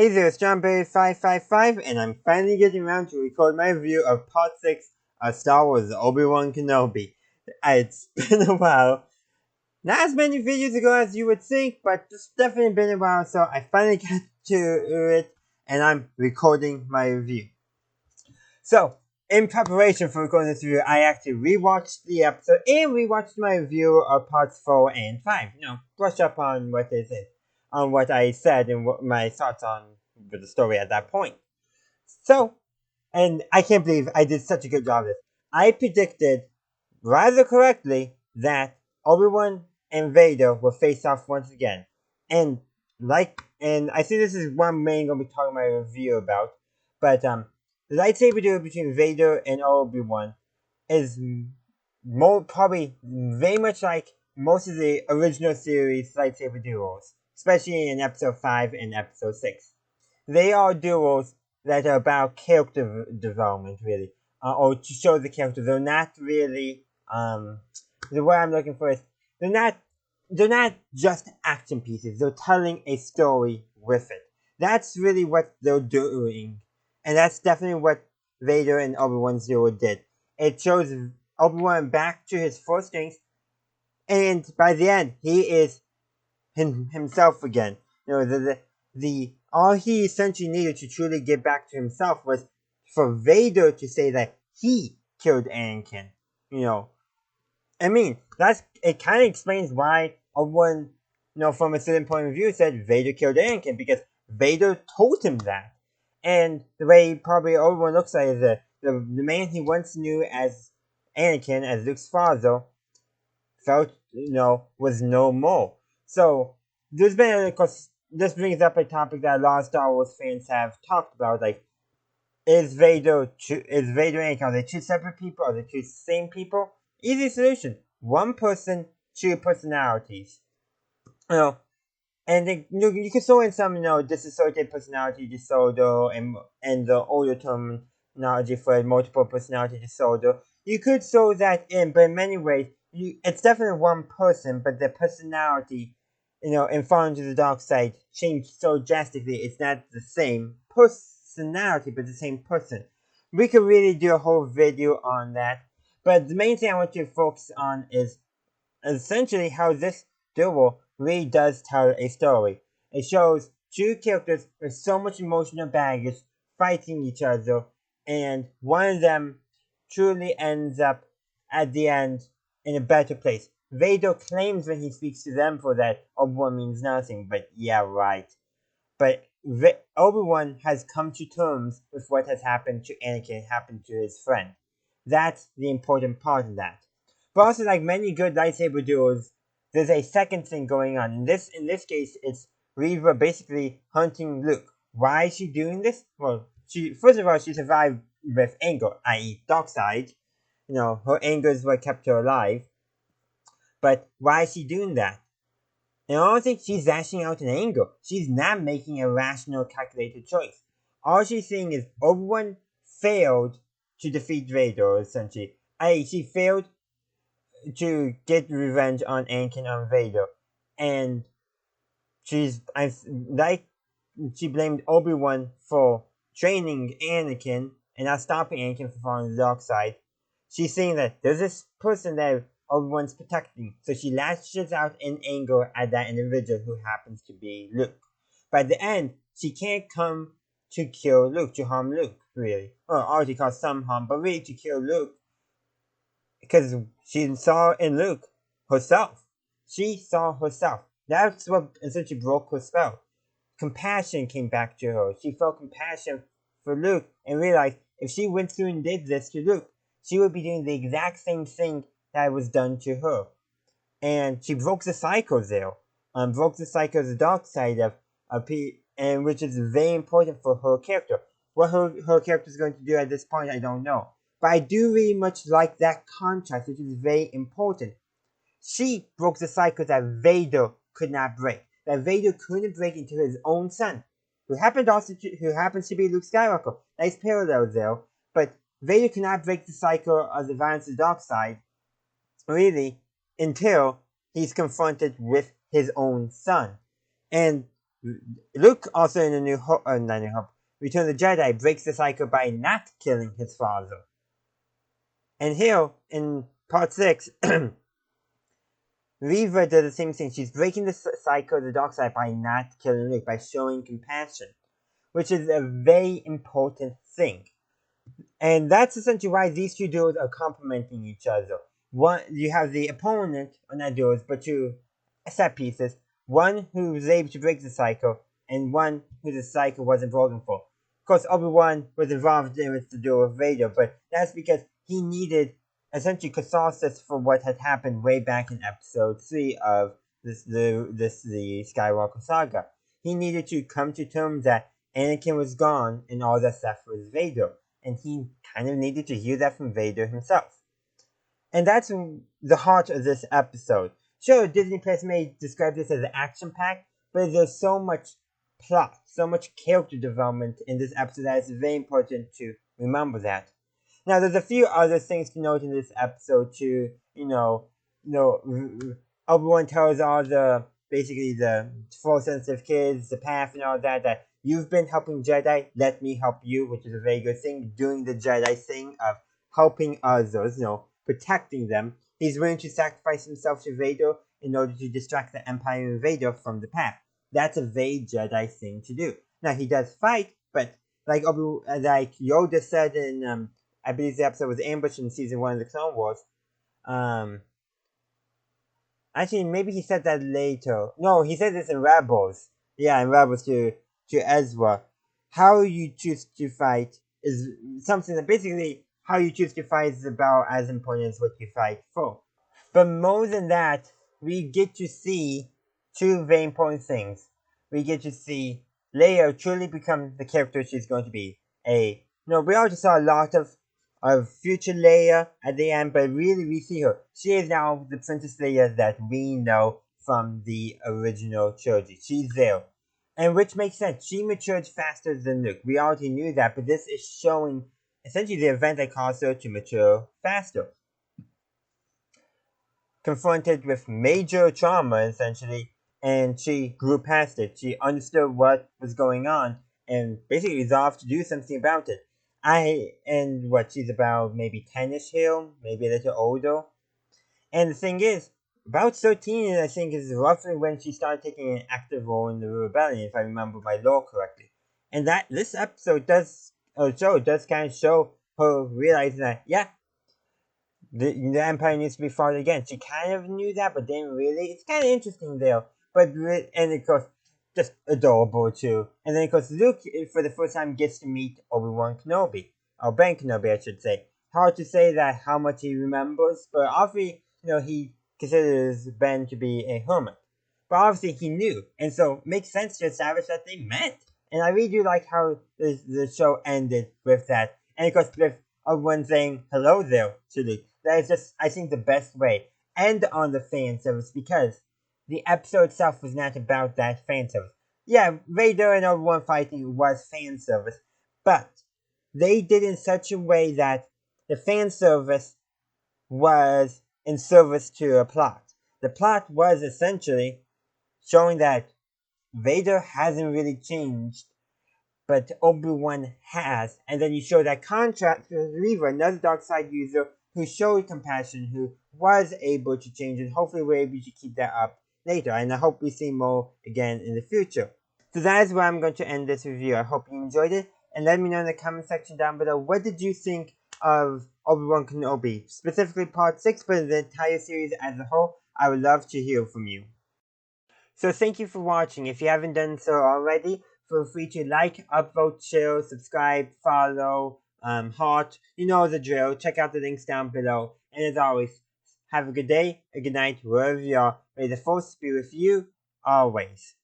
Hey there, it's JohnBerry555, and I'm finally getting around to record my review of Part 6 of Star Wars Obi-Wan Kenobi. It's been a while. Not as many videos ago as you would think, but it's definitely been a while, so I finally got to it, and I'm recording my review. So, in preparation for recording this review, I actually rewatched the episode and rewatched my review of Parts 4 and 5. Brush up on what they said. On what I said and what my thoughts on the story at that point. So, and I can't believe I did such a good job of this. I predicted rather correctly that Obi-Wan and Vader will face off once again. And I think this is one I'm mainly gonna be talking my review about. But the lightsaber duel between Vader and Obi-Wan is probably very much like most of the original series lightsaber duels, especially in episode 5 and episode 6. They are duels that are about character development, really, or to show the character. They're not really, the word I'm looking for is, they're not just action pieces. They're telling a story with it. That's really what they're doing, and that's definitely what Vader and Obi-Wan's duel did. It shows Obi-Wan back to his full strength, and by the end, he is himself again. The all he essentially needed to truly get back to himself was for Vader to say that he killed Anakin. I mean, it kind of explains why Obi-Wan, from a certain point of view, said Vader killed Anakin, because Vader told him that. And the way probably Obi-Wan looks at it is the man he once knew as Anakin, as Luke's father, felt, was no more. So, there's been, of course, this brings up a topic that a lot of Star Wars fans have talked about, like, is Vader and Anakin, are they two separate people? Are they two same people? Easy solution. One person, two personalities. And you can throw in some, dissociative personality disorder and the older terminology for multiple personality disorder. You could throw that in, but in many ways, it's definitely one person, but the personality, in falling to the dark side changed so drastically. It's not the same personality, but the same person. We could really do a whole video on that, but the main thing I want you to focus on is essentially how this duel really does tell a story. It shows two characters with so much emotional baggage fighting each other, and one of them truly ends up at the end in a better place. Vader claims when he speaks to the Emperor that Obi-Wan means nothing, but yeah, right. But Obi-Wan has come to terms with what has happened to Anakin, happened to his friend. That's the important part of that. But also, like many good lightsaber duels, there's a second thing going on. In this case, it's Reva basically hunting Luke. Why is she doing this? Well, first of all, she survived with anger, i.e., dark side. Her anger is what kept her alive. But why is she doing that? And I don't think she's lashing out in anger. She's not making a rational, calculated choice. All she's saying is Obi-Wan failed to defeat Vader, essentially. I.e., she failed to get revenge on Anakin and Vader. And she blamed Obi-Wan for training Anakin and not stopping Anakin from falling to the dark side. She's saying that there's this person that Obi-Wan's protecting, so she lashes out in anger at that individual who happens to be Luke. By the end, she can't come to kill Luke, to harm Luke, really. Or to cause some harm, but really to kill Luke. Because she saw in Luke herself. She saw herself. That's what essentially broke her spell. Compassion came back to her. She felt compassion for Luke and realized if she went through and did this to Luke, she would be doing the exact same thing that was done to her. And she broke the cycle there. Broke the cycle of the dark side of and which is very important for her character. What her character is going to do at this point, I don't know. But I do really much like that contrast, which is very important. She broke the cycle that Vader could not break. That Vader couldn't break into his own son, who happens to be Luke Skywalker. Nice parallel there. But Vader could not break the cycle of the violence of the dark side, really, until he's confronted with his own son. And Luke also in not New Hope, Return of the Jedi breaks the cycle by not killing his father. And here in Part 6, Reva does the same thing. She's breaking the cycle of the dark side by not killing Luke, by showing compassion, which is a very important thing. And that's essentially why these two duos are complementing each other. One, you have the opponent, or not duos, but two set pieces. One who was able to break the cycle, and one who the cycle wasn't broken for. Of course, Obi-Wan was involved with the duel with Vader, but that's because he needed essentially catharsis for what had happened way back in Episode 3 of the Skywalker saga. He needed to come to terms that Anakin was gone and all that's left was Vader, and he kind of needed to hear that from Vader himself. And that's the heart of this episode. Sure, Disney Plus may describe this as action-packed, but there's so much plot, so much character development in this episode that it's very important to remember that. Now, there's a few other things to note in this episode too. Obi-Wan tells all basically the Force-sensitive kids, the path and all that you've been helping Jedi, let me help you, which is a very good thing. Doing the Jedi thing of helping others, protecting them. He's willing to sacrifice himself to Vader in order to distract the Empire Invader from the path. That's a very Jedi thing to do. Now, he does fight, but like Yoda said in, I believe the episode was Ambush in Season 1 of the Clone Wars, actually, maybe he said that later. No, he said this in Rebels. Yeah, in Rebels to Ezra. How you choose to fight is something that basically how you choose to fight is about as important as what you fight for. But more than that, we get to see two very important things. We get to see Leia truly become the character she's going to be. We already saw a lot of future Leia at the end, but really we see her. She is now the Princess Leia that we know from the original trilogy. She's there. And which makes sense. She matured faster than Luke. We already knew that, but this is showing essentially the event that caused her to mature faster. Confronted with major trauma, essentially, and she grew past it. She understood what was going on and basically resolved to do something about it. She's about maybe 10ish here, maybe a little older. And the thing is, about 13, I think, is roughly when she started taking an active role in the rebellion, if I remember my lore correctly. And that this episode does kind of show her realizing that, yeah, the Empire needs to be fought again. She kind of knew that, but didn't really. It's kind of interesting there. And of course, just adorable too. And then of course, Luke, for the first time, gets to meet Obi-Wan Kenobi. Or Ben Kenobi, I should say. Hard to say that how much he remembers, but obviously, he considers Ben to be a hermit. But obviously he knew, and so it makes sense to establish that they met. And I really do like how the show ended with that. And of course, with Obi-Wan saying hello there to Luke. That is just, I think, the best way. And on the fan service, because the episode itself was not about that fan service. Yeah, Vader and Obi-Wan fighting was fan service, but they did in such a way that the fan service was in service to a plot. The plot was essentially showing that Vader hasn't really changed, but Obi-Wan has. And then you show that contrast with Reva, another dark side user who showed compassion, who was able to change, and hopefully we're able to keep that up later. And I hope we see more again in the future. So that is where I'm going to end this review. I hope you enjoyed it, and let me know in the comment section down below, what did you think of Obi-Wan Kenobi, specifically Part 6, but the entire series as a whole? I would love to hear from you. So thank you for watching. If you haven't done so already, feel free to like, upvote, share, subscribe, follow, heart. You know the drill. Check out the links down below. And as always, have a good day, a good night, wherever you are. May the Force be with you always.